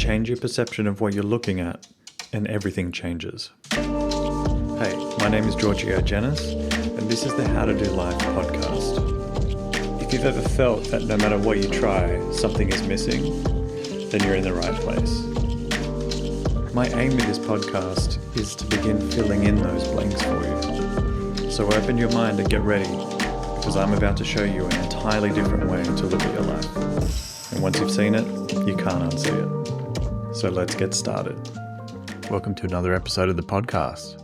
Change your perception of what you're looking at, and everything changes. Hey, my name is Giorgio, and this is the How to Do Life podcast. If you've ever felt that no matter what you try, something is missing, then you're in the right place. My aim with this podcast is to begin filling in those blanks for you. So open your mind and get ready, because I'm about to show you an entirely different way to look at your life. And once you've seen it, you can't unsee it. So let's get started. Welcome to another episode of the podcast.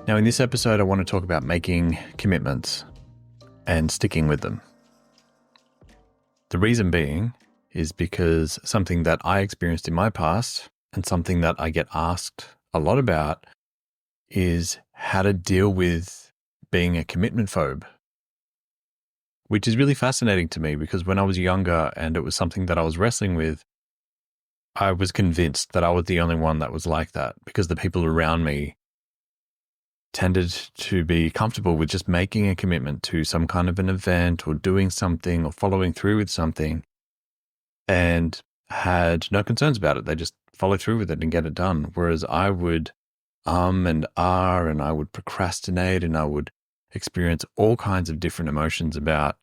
Now, in this episode, I want to talk about making commitments and sticking with them. The reason being is because something that I experienced in my past and something that I get asked a lot about is how to deal with being a commitment-phobe, which is really fascinating to me because when I was younger and it was something that I was wrestling with, I was convinced that I was the only one that was like that because the people around me tended to be comfortable with just making a commitment to some kind of an event or doing something or following through with something and had no concerns about it. They just follow through with it and get it done. Whereas I would and I would procrastinate and I would experience all kinds of different emotions about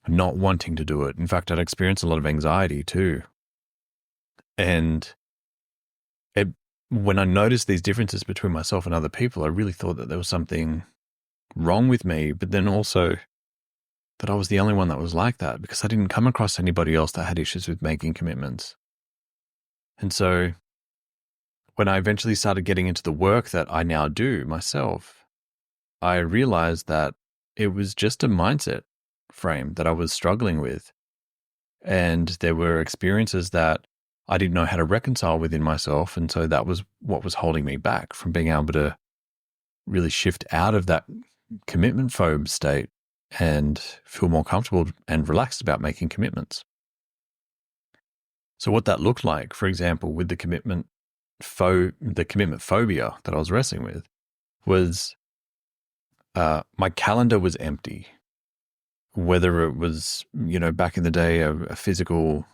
not wanting to do it. In fact, I'd experience a lot of anxiety too. And when I noticed these differences between myself and other people, I really thought that there was something wrong with me, but then also that I was the only one that was like that because I didn't come across anybody else that had issues with making commitments. And so when I eventually started getting into the work that I now do myself, I realized that it was just a mindset frame that I was struggling with. And there were experiences that I didn't know how to reconcile within myself. And so that was what was holding me back from being able to really shift out of that commitment phobe state and feel more comfortable and relaxed about making commitments. So what that looked like, for example, with the commitment phobia that I was wrestling with was my calendar was empty. Whether it was, back in the day, a physical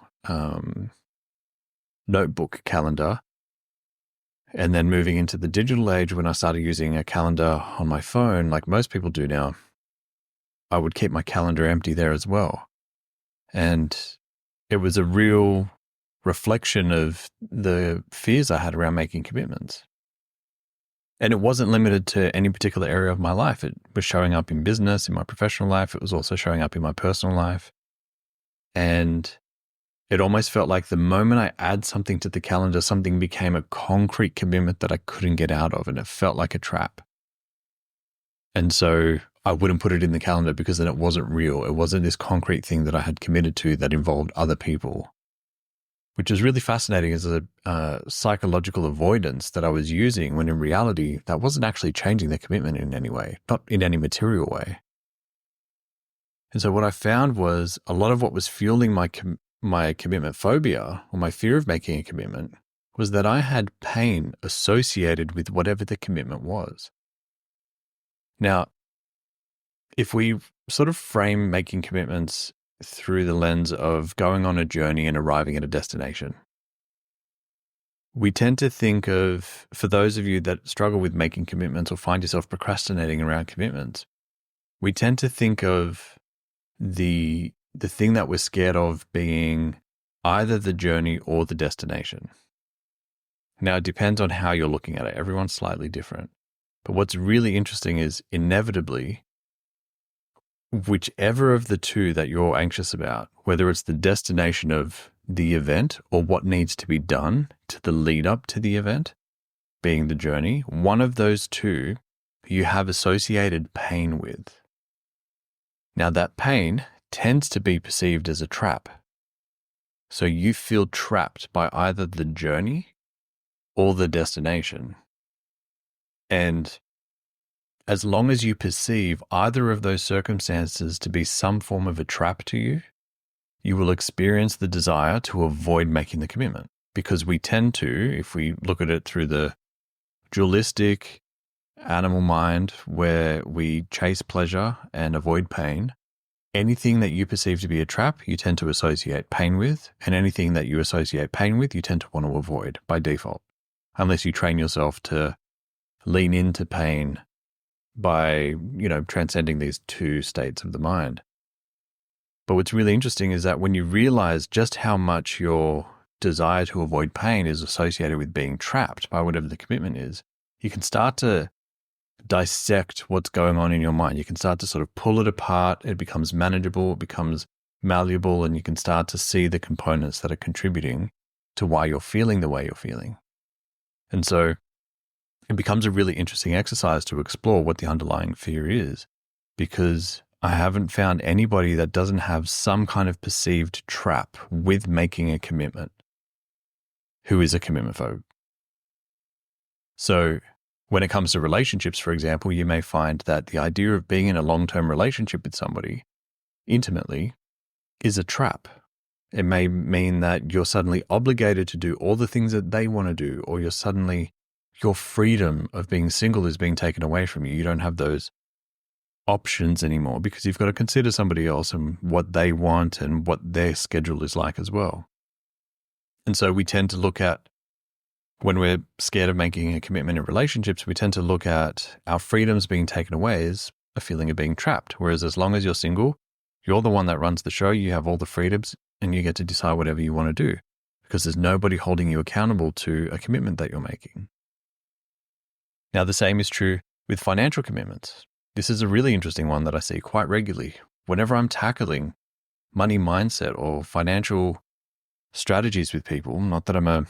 notebook calendar, and then moving into the digital age when I started using a calendar on my phone, like most people do now, I would keep my calendar empty there as well. And it was a real reflection of the fears I had around making commitments. And it wasn't limited to any particular area of my life. It was showing up in business, in my professional life. It was also showing up in my personal life. And it almost felt like the moment I add something to the calendar, something became a concrete commitment that I couldn't get out of. And it felt like a trap. And so I wouldn't put it in the calendar because then it wasn't real. It wasn't this concrete thing that I had committed to that involved other people, which is really fascinating as a psychological avoidance that I was using when in reality, that wasn't actually changing the commitment in any way, not in any material way. And so what I found was a lot of what was fueling my commitment phobia or my fear of making a commitment was that I had pain associated with whatever the commitment was. Now, if we sort of frame making commitments through the lens of going on a journey and arriving at a destination, we tend to think of, for those of you that struggle with making commitments or find yourself procrastinating around commitments, we tend to think of the thing that we're scared of being either the journey or the destination. Now, it depends on how you're looking at it. Everyone's slightly different. But what's really interesting is inevitably, whichever of the two that you're anxious about, whether it's the destination of the event or what needs to be done to the lead up to the event, being the journey, one of those two you have associated pain with. Now that pain tends to be perceived as a trap. So you feel trapped by either the journey or the destination. And as long as you perceive either of those circumstances to be some form of a trap to you, you will experience the desire to avoid making the commitment. Because we tend to, if we look at it through the dualistic animal mind where we chase pleasure and avoid pain, anything that you perceive to be a trap, you tend to associate pain with, and anything that you associate pain with, you tend to want to avoid by default, unless you train yourself to lean into pain by, transcending these two states of the mind. But what's really interesting is that when you realize just how much your desire to avoid pain is associated with being trapped by whatever the commitment is, you can start to dissect what's going on in your mind. You can start to sort of pull it apart. It becomes manageable, it becomes malleable, and you can start to see the components that are contributing to why you're feeling the way you're feeling. And so it becomes a really interesting exercise to explore what the underlying fear is, because I haven't found anybody that doesn't have some kind of perceived trap with making a commitment who is a commitment phobe. So when it comes to relationships, for example, you may find that the idea of being in a long-term relationship with somebody intimately is a trap. It may mean that you're suddenly obligated to do all the things that they want to do, or your freedom of being single is being taken away from you. You don't have those options anymore because you've got to consider somebody else and what they want and what their schedule is like as well. And so we tend to look at, when we're scared of making a commitment in relationships, we tend to look at our freedoms being taken away as a feeling of being trapped. Whereas as long as you're single, you're the one that runs the show, you have all the freedoms, and you get to decide whatever you want to do because there's nobody holding you accountable to a commitment that you're making. Now, the same is true with financial commitments. This is a really interesting one that I see quite regularly. Whenever I'm tackling money mindset or financial strategies with people, not that I'm a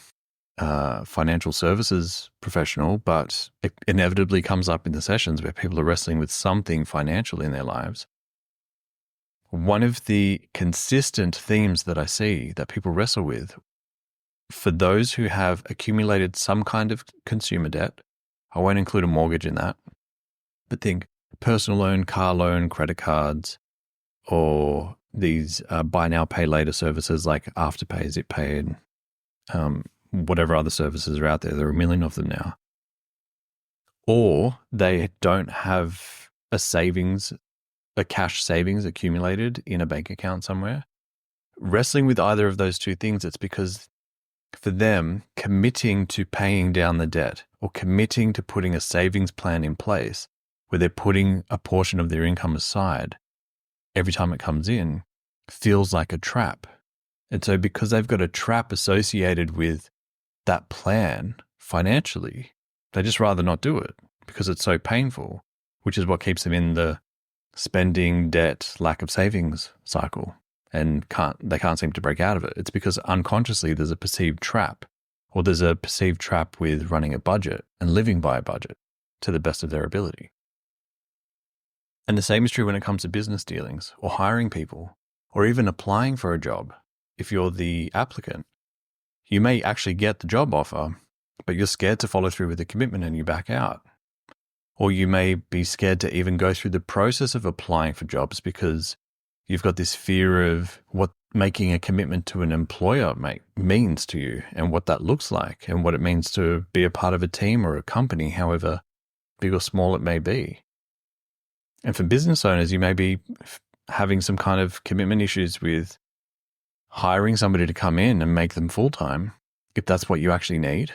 financial services professional, but it inevitably comes up in the sessions where people are wrestling with something financial in their lives. One of the consistent themes that I see that people wrestle with, for those who have accumulated some kind of consumer debt, I won't include a mortgage in that, but think personal loan, car loan, credit cards, or these buy now, pay later services like Afterpay, ZipPay, and whatever other services are out there. There are a million of them now. Or they don't have a cash savings accumulated in a bank account somewhere. Wrestling with either of those two things, it's because for them, committing to paying down the debt or committing to putting a savings plan in place where they're putting a portion of their income aside every time it comes in feels like a trap. And so because they've got a trap associated with that plan financially, they just rather not do it because it's so painful, which is what keeps them in the spending, debt, lack of savings cycle, and they can't seem to break out of it. It's because unconsciously there's a perceived trap, or there's a perceived trap with running a budget and living by a budget to the best of their ability. And the same is true when it comes to business dealings or hiring people or even applying for a job. If you're the applicant, you may actually get the job offer, but you're scared to follow through with the commitment and you back out. Or you may be scared to even go through the process of applying for jobs because you've got this fear of what making a commitment to an employer means to you and what that looks like and what it means to be a part of a team or a company, however big or small it may be. And for business owners, you may be having some kind of commitment issues with hiring somebody to come in and make them full-time, if that's what you actually need,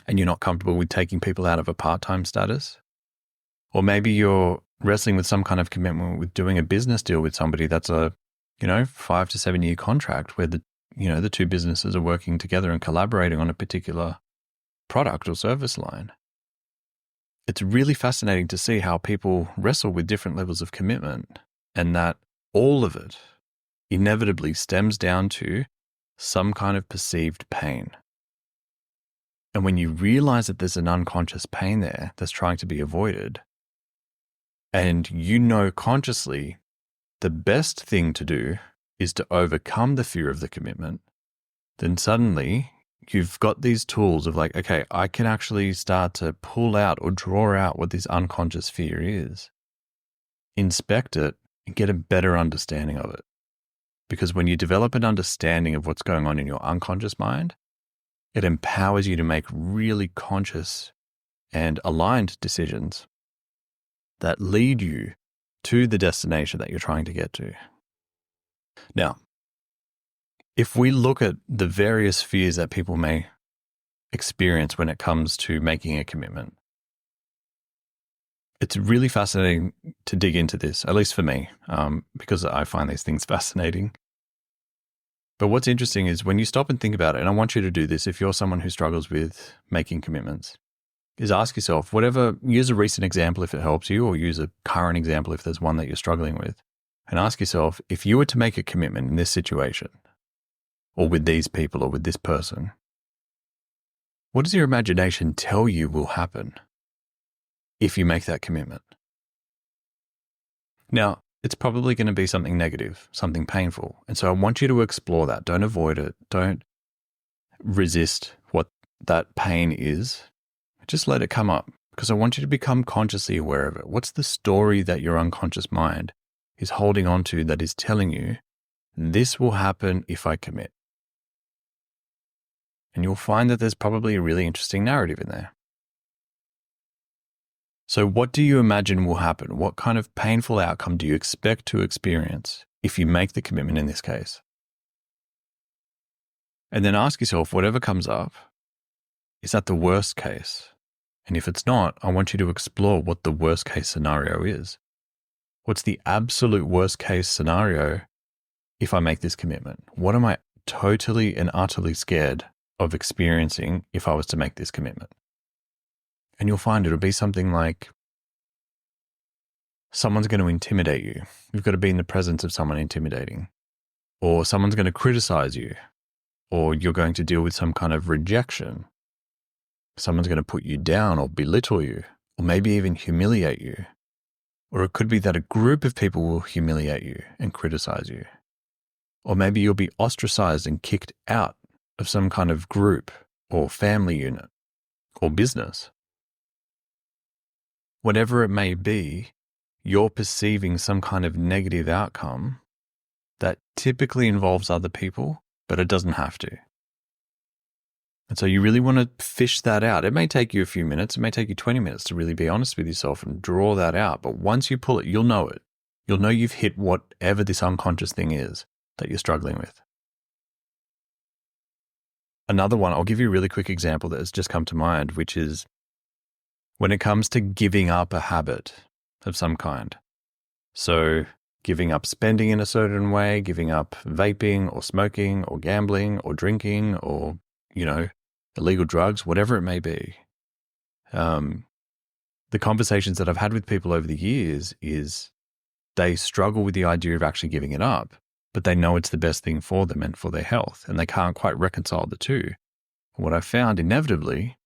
and you're not comfortable with taking people out of a part-time status. Or maybe you're wrestling with some kind of commitment with doing a business deal with somebody that's a, 5 to 7 year contract where the two businesses are working together and collaborating on a particular product or service line. It's really fascinating to see how people wrestle with different levels of commitment, and that all of it inevitably stems down to some kind of perceived pain. And when you realize that there's an unconscious pain there that's trying to be avoided, and consciously the best thing to do is to overcome the fear of the commitment, then suddenly you've got these tools of like, okay, I can actually start to pull out or draw out what this unconscious fear is, inspect it, and get a better understanding of it. Because when you develop an understanding of what's going on in your unconscious mind, it empowers you to make really conscious and aligned decisions that lead you to the destination that you're trying to get to. Now, if we look at the various fears that people may experience when it comes to making a commitment, it's really fascinating to dig into this, at least for me, because I find these things fascinating. But what's interesting is when you stop and think about it, and I want you to do this if you're someone who struggles with making commitments, is ask yourself, use a recent example if it helps you, or use a current example if there's one that you're struggling with, and ask yourself, if you were to make a commitment in this situation, or with these people, or with this person, what does your imagination tell you will happen if you make that commitment? Now, it's probably going to be something negative, something painful. And so I want you to explore that. Don't avoid it. Don't resist what that pain is. Just let it come up, because I want you to become consciously aware of it. What's the story that your unconscious mind is holding on to that is telling you, this will happen if I commit? And you'll find that there's probably a really interesting narrative in there. So what do you imagine will happen? What kind of painful outcome do you expect to experience if you make the commitment in this case? And then ask yourself, whatever comes up, is that the worst case? And if it's not, I want you to explore what the worst case scenario is. What's the absolute worst case scenario if I make this commitment? What am I totally and utterly scared of experiencing if I was to make this commitment? And you'll find it'll be something like someone's going to intimidate you. You've got to be in the presence of someone intimidating. Or someone's going to criticize you. Or you're going to deal with some kind of rejection. Someone's going to put you down or belittle you, or maybe even humiliate you. Or it could be that a group of people will humiliate you and criticize you. Or maybe you'll be ostracized and kicked out of some kind of group or family unit or business. Whatever it may be, you're perceiving some kind of negative outcome that typically involves other people, but it doesn't have to. And so you really want to fish that out. It may take you a few minutes. It may take you 20 minutes to really be honest with yourself and draw that out. But once you pull it, you'll know it. You'll know you've hit whatever this unconscious thing is that you're struggling with. Another one, I'll give you a really quick example that has just come to mind, which is when it comes to giving up a habit of some kind. So giving up spending in a certain way, giving up vaping or smoking or gambling or drinking or, illegal drugs, whatever it may be. The conversations that I've had with people over the years is they struggle with the idea of actually giving it up, but they know it's the best thing for them and for their health, and they can't quite reconcile the two. What I found inevitably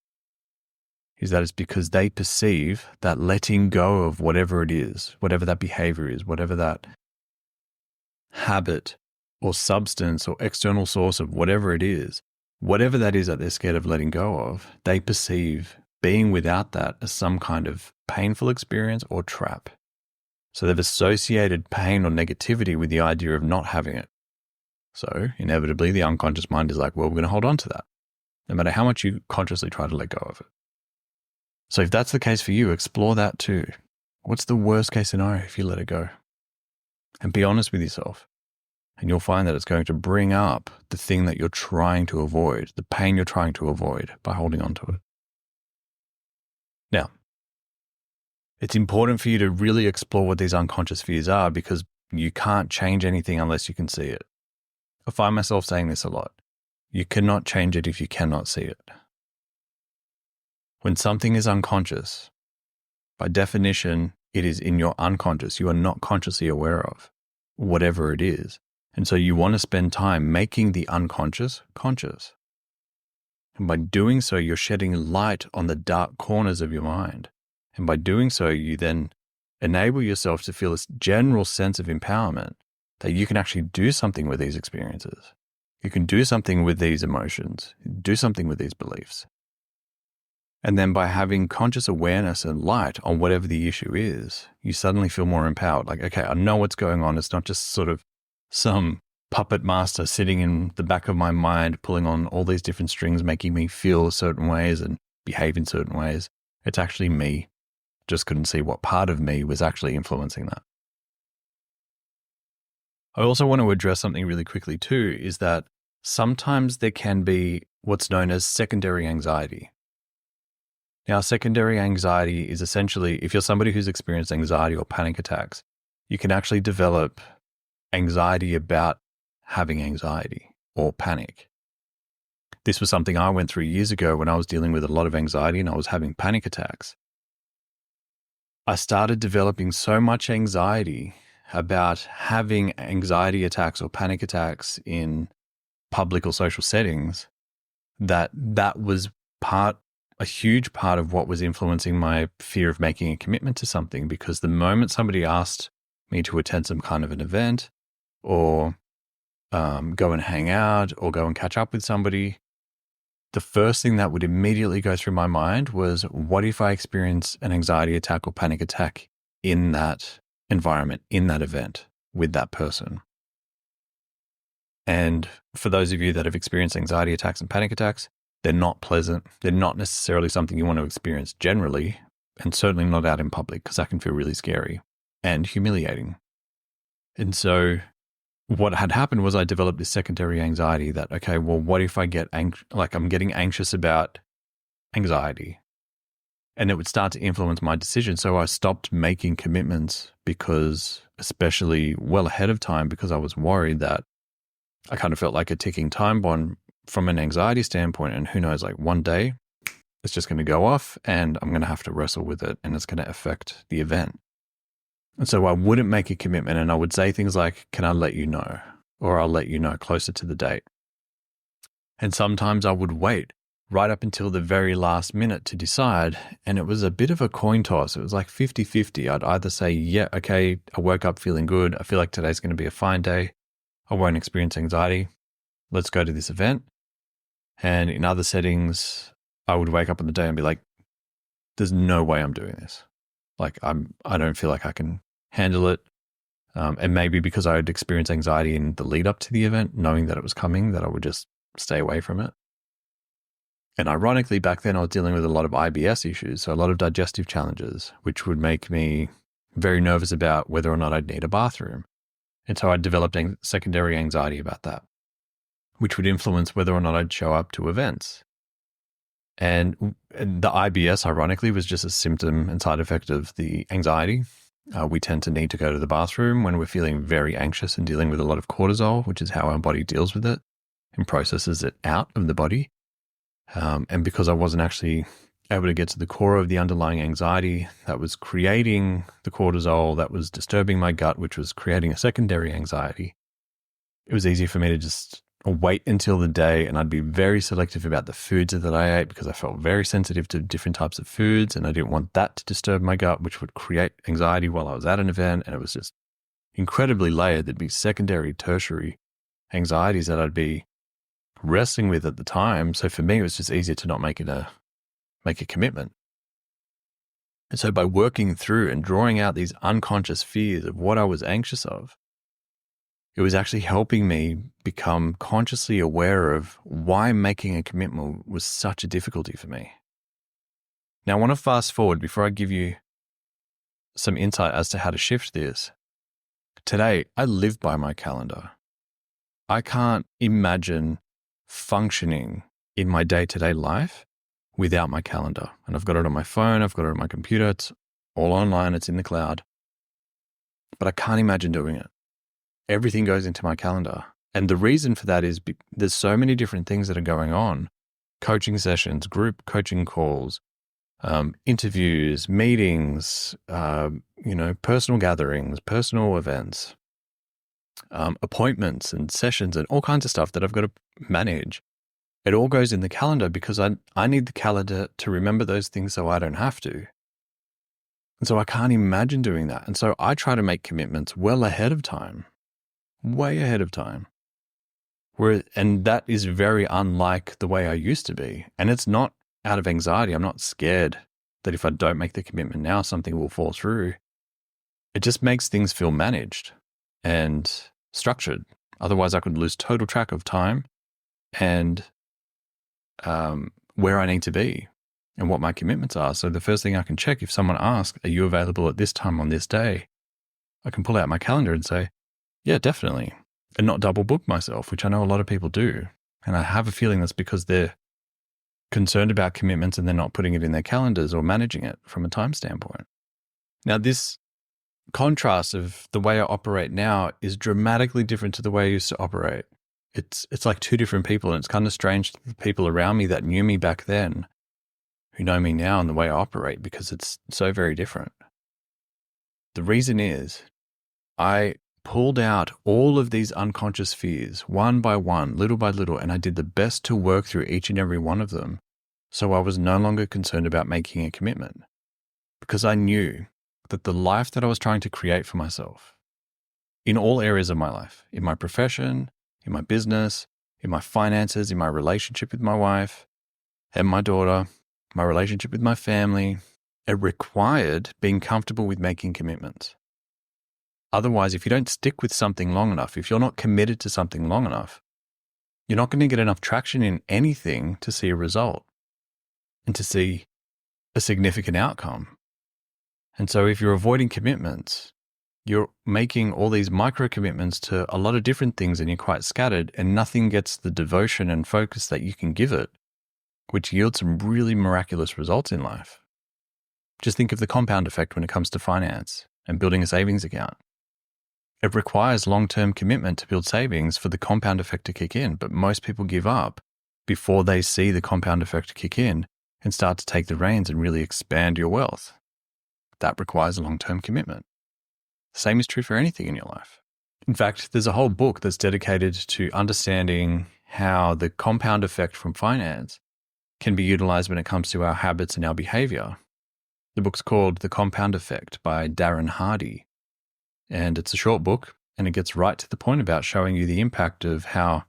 is that it's because they perceive that letting go of whatever it is, whatever that behavior is, whatever that habit or substance or external source of whatever it is, whatever that is that they're scared of letting go of, they perceive being without that as some kind of painful experience or trap. So they've associated pain or negativity with the idea of not having it. So inevitably the unconscious mind is like, well, we're going to hold on to that, no matter how much you consciously try to let go of it. So if that's the case for you, explore that too. What's the worst case scenario if you let it go? And be honest with yourself. And you'll find that it's going to bring up the thing that you're trying to avoid, the pain you're trying to avoid by holding on to it. Now, it's important for you to really explore what these unconscious fears are, because you can't change anything unless you can see it. I find myself saying this a lot. You cannot change it if you cannot see it. When something is unconscious, by definition, it is in your unconscious. You are not consciously aware of whatever it is. And so you want to spend time making the unconscious conscious. And by doing so, you're shedding light on the dark corners of your mind. And by doing so, you then enable yourself to feel this general sense of empowerment that you can actually do something with these experiences. You can do something with these emotions, do something with these beliefs. And then by having conscious awareness and light on whatever the issue is, you suddenly feel more empowered. Like, okay, I know what's going on. It's not just sort of some puppet master sitting in the back of my mind, pulling on all these different strings, making me feel certain ways and behave in certain ways. It's actually me. Just couldn't see what part of me was actually influencing that. I also want to address something really quickly too, is that sometimes there can be what's known as secondary anxiety. Now, secondary anxiety is essentially, if you're somebody who's experienced anxiety or panic attacks, you can actually develop anxiety about having anxiety or panic. This was something I went through years ago when I was dealing with a lot of anxiety and I was having panic attacks. I started developing so much anxiety about having anxiety attacks or panic attacks in public or social settings that was a huge part of what was influencing my fear of making a commitment to something, because the moment somebody asked me to attend some kind of an event or go and hang out or go and catch up with somebody, the first thing that would immediately go through my mind was, what if I experience an anxiety attack or panic attack in that environment, in that event, with that person? And for those of you that have experienced anxiety attacks and panic attacks, they're not pleasant. They're not necessarily something you want to experience generally, and certainly not out in public, because that can feel really scary and humiliating. And so what had happened was I developed this secondary anxiety that, okay, well, what if I get I'm getting anxious about anxiety? And it would start to influence my decision. So I stopped making commitments because, especially well ahead of time, because I was worried that I kind of felt like a ticking time bomb from an anxiety standpoint. And who knows, like one day it's just going to go off and I'm going to have to wrestle with it and it's going to affect the event. And so I wouldn't make a commitment and I would say things like, can I let you know? Or I'll let you know closer to the date. And sometimes I would wait right up until the very last minute to decide. And it was a bit of a coin toss. It was like 50-50. I'd either say, yeah, okay, I woke up feeling good. I feel like today's going to be a fine day. I won't experience anxiety. Let's go to this event. And in other settings, I would wake up on the day and be like, there's no way I'm doing this. Like I don't feel like I can handle it. And maybe because I had experienced anxiety in the lead up to the event, knowing that it was coming, that I would just stay away from it. And ironically, back then I was dealing with a lot of IBS issues, so a lot of digestive challenges, which would make me very nervous about whether or not I'd need a bathroom. And so I developed secondary anxiety about that, which would influence whether or not I'd show up to events. And the IBS, ironically, was just a symptom and side effect of the anxiety. We tend to need to go to the bathroom when we're feeling very anxious and dealing with a lot of cortisol, which is how our body deals with it and processes it out of the body. And because I wasn't actually able to get to the core of the underlying anxiety that was creating the cortisol, that was disturbing my gut, which was creating a secondary anxiety, it was easy for me to just wait until the day, and I'd be very selective about the foods that I ate because I felt very sensitive to different types of foods and I didn't want that to disturb my gut, which would create anxiety while I was at an event. And it was just incredibly layered. There'd be secondary, tertiary anxieties that I'd be wrestling with at the time. So for me, it was just easier to not make a commitment. And so by working through and drawing out these unconscious fears of what I was anxious of, it was actually helping me become consciously aware of why making a commitment was such a difficulty for me. Now, I want to fast forward before I give you some insight as to how to shift this. Today, I live by my calendar. I can't imagine functioning in my day-to-day life without my calendar. And I've got it on my phone, I've got it on my computer, it's all online, it's in the cloud. But I can't imagine doing it. Everything goes into my calendar. And the reason for that is there's so many different things that are going on. Coaching sessions, group coaching calls, interviews, meetings, personal gatherings, personal events, appointments and sessions and all kinds of stuff that I've got to manage. It all goes in the calendar because I need the calendar to remember those things so I don't have to. And so I can't imagine doing that. And so I try to make commitments well ahead of time. Way ahead of time. And that is very unlike the way I used to be. And it's not out of anxiety. I'm not scared that if I don't make the commitment now, something will fall through. It just makes things feel managed and structured. Otherwise, I could lose total track of time and where I need to be and what my commitments are. So the first thing I can check, if someone asks, are you available at this time on this day? I can pull out my calendar and say, Yeah, definitely. And not double book myself, which I know a lot of people do. And I have a feeling that's because they're concerned about commitments and they're not putting it in their calendars or managing it from a time standpoint. Now, this contrast of the way I operate now is dramatically different to the way I used to operate. It's like two different people, and it's kind of strange to the people around me that knew me back then who know me now and the way I operate, because it's so very different. The reason is I pulled out all of these unconscious fears one by one, little by little, and I did the best to work through each and every one of them. So I was no longer concerned about making a commitment, because I knew that the life that I was trying to create for myself in all areas of my life, in my profession, in my business, in my finances, in my relationship with my wife and my daughter, my relationship with my family, it required being comfortable with making commitments. Otherwise, if you don't stick with something long enough, if you're not committed to something long enough, you're not going to get enough traction in anything to see a result and to see a significant outcome. And so if you're avoiding commitments, you're making all these micro commitments to a lot of different things and you're quite scattered, and nothing gets the devotion and focus that you can give it, which yields some really miraculous results in life. Just think of the compound effect when it comes to finance and building a savings account. It requires long-term commitment to build savings for the compound effect to kick in, but most people give up before they see the compound effect kick in and start to take the reins and really expand your wealth. That requires a long-term commitment. The same is true for anything in your life. In fact, there's a whole book that's dedicated to understanding how the compound effect from finance can be utilized when it comes to our habits and our behavior. The book's called The Compound Effect by Darren Hardy. And it's a short book, and it gets right to the point about showing you the impact of how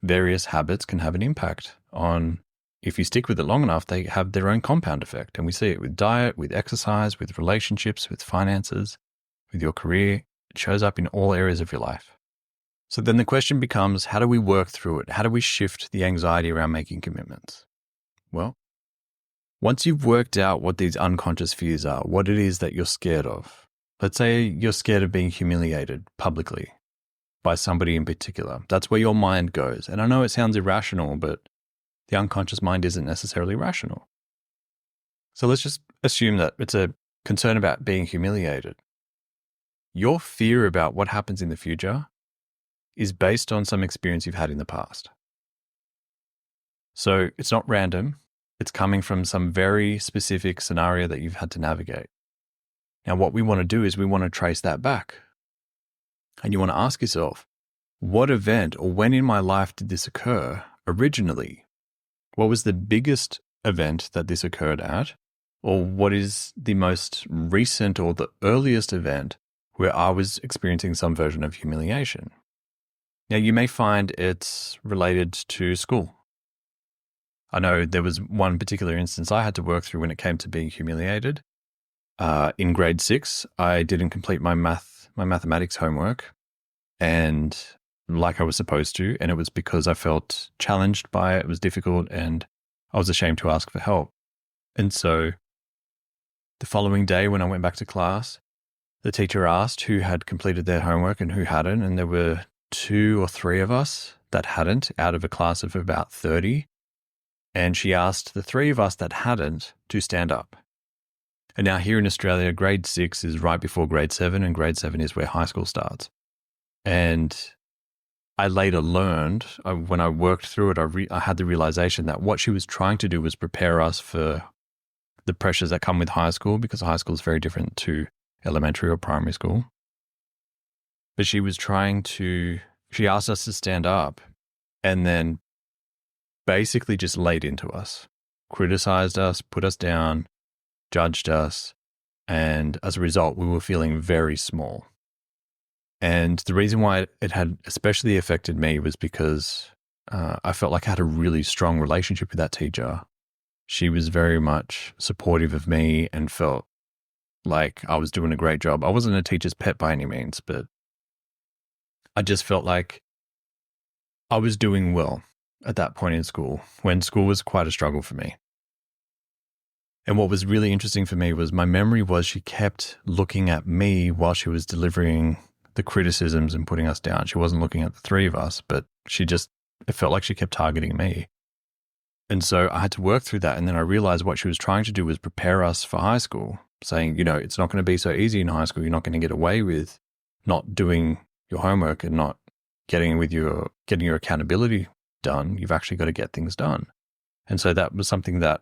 various habits can have an impact on, if you stick with it long enough, they have their own compound effect. And we see it with diet, with exercise, with relationships, with finances, with your career. It shows up in all areas of your life. So then the question becomes, how do we work through it? How do we shift the anxiety around making commitments? Well, once you've worked out what these unconscious fears are, what it is that you're scared of, let's say you're scared of being humiliated publicly by somebody in particular. That's where your mind goes. And I know it sounds irrational, but the unconscious mind isn't necessarily rational. So let's just assume that it's a concern about being humiliated. Your fear about what happens in the future is based on some experience you've had in the past. So it's not random. It's coming from some very specific scenario that you've had to navigate. Now, what we want to do is we want to trace that back. And you want to ask yourself, what event or when in my life did this occur originally? What was the biggest event that this occurred at? Or what is the most recent or the earliest event where I was experiencing some version of humiliation? Now, you may find it's related to school. I know there was one particular instance I had to work through when it came to being humiliated. In grade 6, I didn't complete my mathematics homework, and like I was supposed to, and it was because I felt challenged by it. It was difficult, and I was ashamed to ask for help. And so the following day when I went back to class, the teacher asked who had completed their homework and who hadn't, and there were 2 or 3 of us that hadn't out of a class of about 30. And she asked the 3 of us that hadn't to stand up. And now here in Australia, grade 6 is right before grade 7, and grade 7 is where high school starts. And I later learned, when I worked through it, I had the realization that what she was trying to do was prepare us for the pressures that come with high school, because high school is very different to elementary or primary school. But she asked us to stand up and then basically just laid into us, criticized us, put us down, judged us, and as a result, we were feeling very small. And the reason why it had especially affected me was because I felt like I had a really strong relationship with that teacher. She was very much supportive of me and felt like I was doing a great job. I wasn't a teacher's pet by any means, but I just felt like I was doing well at that point in school, when school was quite a struggle for me. And what was really interesting for me was my memory was she kept looking at me while she was delivering the criticisms and putting us down. She wasn't looking at the three of us, but it felt like she kept targeting me. And so I had to work through that. And then I realized what she was trying to do was prepare us for high school, saying, it's not going to be so easy in high school. You're not going to get away with not doing your homework and not getting your accountability done. You've actually got to get things done. And so that was something that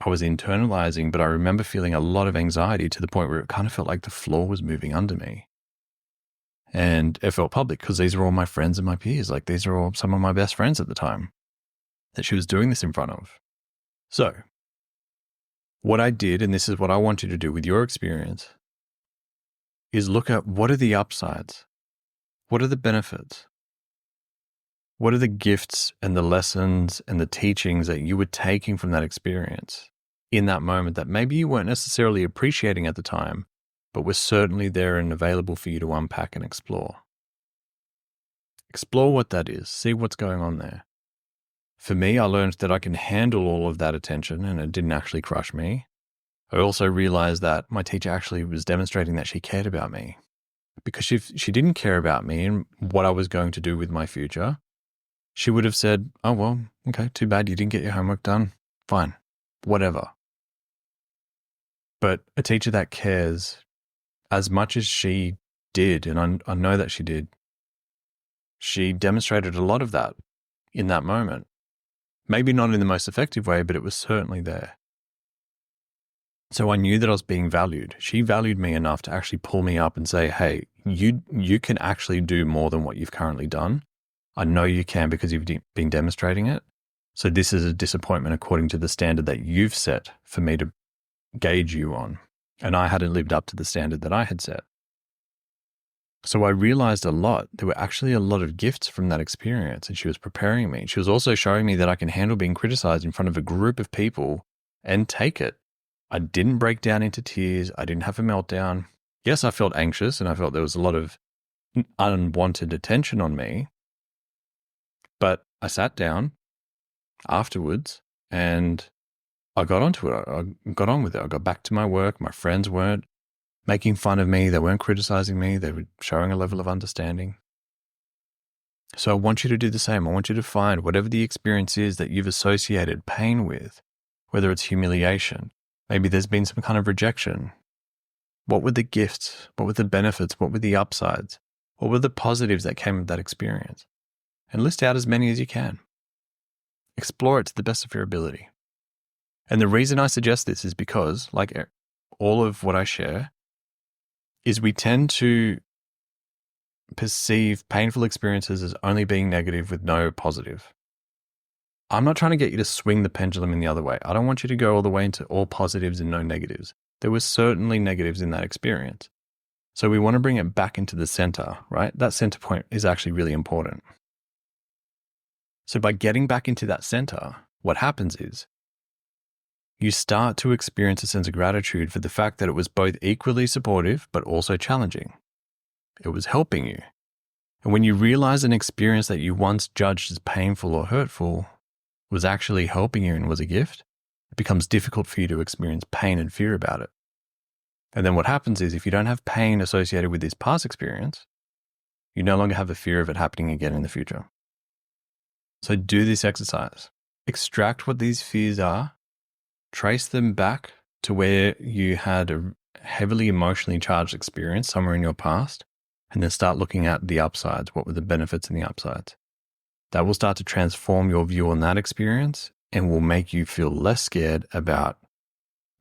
I was internalizing, but I remember feeling a lot of anxiety to the point where it kind of felt like the floor was moving under me. And it felt public because these are all my friends and my peers. Like, these are all some of my best friends at the time that she was doing this in front of. So what I did, and this is what I want you to do with your experience, is look at what are the upsides? What are the benefits? What are the gifts and the lessons and the teachings that you were taking from that experience in that moment that maybe you weren't necessarily appreciating at the time, but were certainly there and available for you to unpack and explore? Explore what that is. See what's going on there. For me, I learned that I can handle all of that attention and it didn't actually crush me. I also realized that my teacher actually was demonstrating that she cared about me, because if she didn't care about me and what I was going to do with my future, she would have said, oh, well, okay, too bad you didn't get your homework done. Fine, whatever. But a teacher that cares as much as she did, and I know that she did, she demonstrated a lot of that in that moment. Maybe not in the most effective way, but it was certainly there. So I knew that I was being valued. She valued me enough to actually pull me up and say, hey, you can actually do more than what you've currently done. I know you can because you've been demonstrating it. So this is a disappointment according to the standard that you've set for me to gauge you on. And I hadn't lived up to the standard that I had set. So I realized there were actually a lot of gifts from that experience, and she was preparing me. She was also showing me that I can handle being criticized in front of a group of people and take it. I didn't break down into tears. I didn't have a meltdown. Yes, I felt anxious and I felt there was a lot of unwanted attention on me, but I sat down afterwards and I got onto it. I got on with it. I got back to my work. My friends weren't making fun of me. They weren't criticizing me. They were showing a level of understanding. So I want you to do the same. I want you to find whatever the experience is that you've associated pain with, whether it's humiliation, maybe there's been some kind of rejection. What were the gifts? What were the benefits? What were the upsides? What were the positives that came of that experience? And list out as many as you can. Explore it to the best of your ability. And the reason I suggest this is because, like all of what I share, is we tend to perceive painful experiences as only being negative with no positive. I'm not trying to get you to swing the pendulum in the other way. I don't want you to go all the way into all positives and no negatives. There were certainly negatives in that experience. So we want to bring it back into the center, right? That center point is actually really important. So by getting back into that center, what happens is you start to experience a sense of gratitude for the fact that it was both equally supportive but also challenging. It was helping you. And when you realize an experience that you once judged as painful or hurtful was actually helping you and was a gift, it becomes difficult for you to experience pain and fear about it. And then what happens is if you don't have pain associated with this past experience, you no longer have a fear of it happening again in the future. So do this exercise. Extract what these fears are, trace them back to where you had a heavily emotionally charged experience somewhere in your past, and then start looking at the upsides. What were the benefits and the upsides? That will start to transform your view on that experience and will make you feel less scared about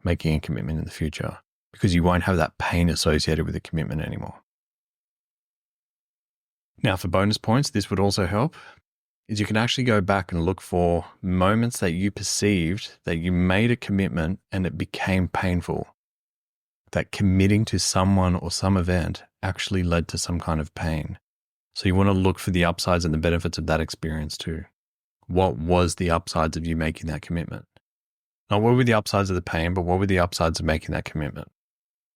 making a commitment in the future because you won't have that pain associated with the commitment anymore. Now, for bonus points, this would also help, is you can actually go back and look for moments that you perceived that you made a commitment and it became painful, that committing to someone or some event actually led to some kind of pain. So you want to look for the upsides and the benefits of that experience too. What was the upsides of you making that commitment? Not what were the upsides of the pain, but what were the upsides of making that commitment?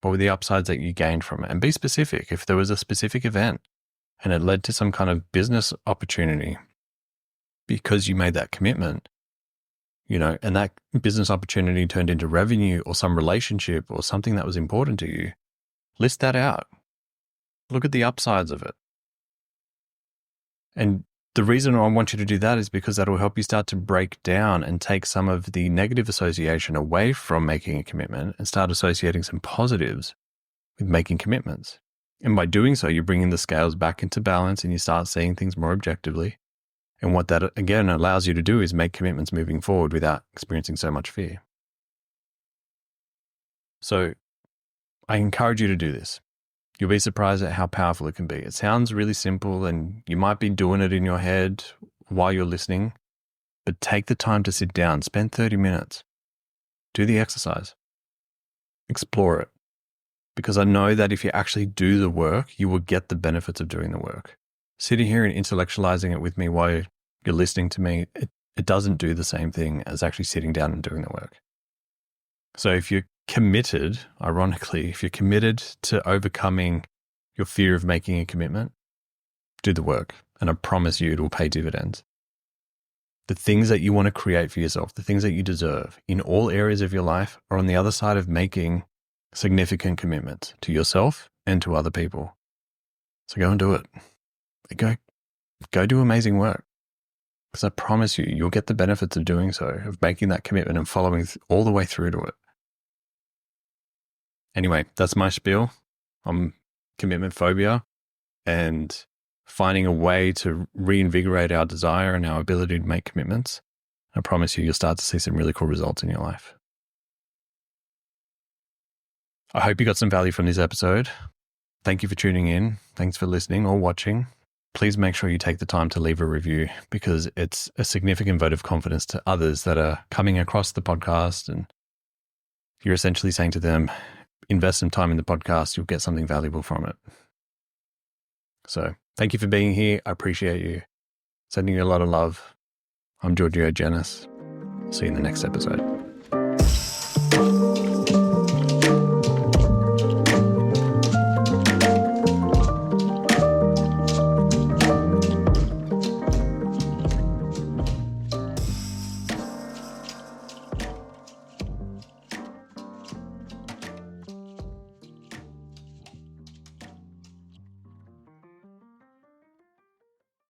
What were the upsides that you gained from it? And be specific. If there was a specific event and it led to some kind of business opportunity because you made that commitment, and that business opportunity turned into revenue or some relationship or something that was important to you, list that out. Look at the upsides of it. And the reason I want you to do that is because that'll help you start to break down and take some of the negative association away from making a commitment and start associating some positives with making commitments. And by doing so, you're bringing the scales back into balance and you start seeing things more objectively. And what that, again, allows you to do is make commitments moving forward without experiencing so much fear. So I encourage you to do this. You'll be surprised at how powerful it can be. It sounds really simple and you might be doing it in your head while you're listening, but take the time to sit down, spend 30 minutes, do the exercise, explore it. Because I know that if you actually do the work, you will get the benefits of doing the work. Sitting here and intellectualizing it with me while you're listening to me, it doesn't do the same thing as actually sitting down and doing the work. So if you're committed, ironically, if you're committed to overcoming your fear of making a commitment, do the work. And I promise you it will pay dividends. The things that you want to create for yourself, the things that you deserve in all areas of your life are on the other side of making significant commitments to yourself and to other people. So go and do it. Go do amazing work. Because I promise you, you'll get the benefits of doing so, of making that commitment and following all the way through to it. Anyway, that's my spiel on commitment phobia and finding a way to reinvigorate our desire and our ability to make commitments. I promise you'll start to see some really cool results in your life. I hope you got some value from this episode. Thank you for tuning in. Thanks for listening or watching. Please make sure you take the time to leave a review because it's a significant vote of confidence to others that are coming across the podcast. And you're essentially saying to them, invest some time in the podcast, you'll get something valuable from it. So thank you for being here. I appreciate you. Sending you a lot of love. I'm Giorgio. See you in the next episode.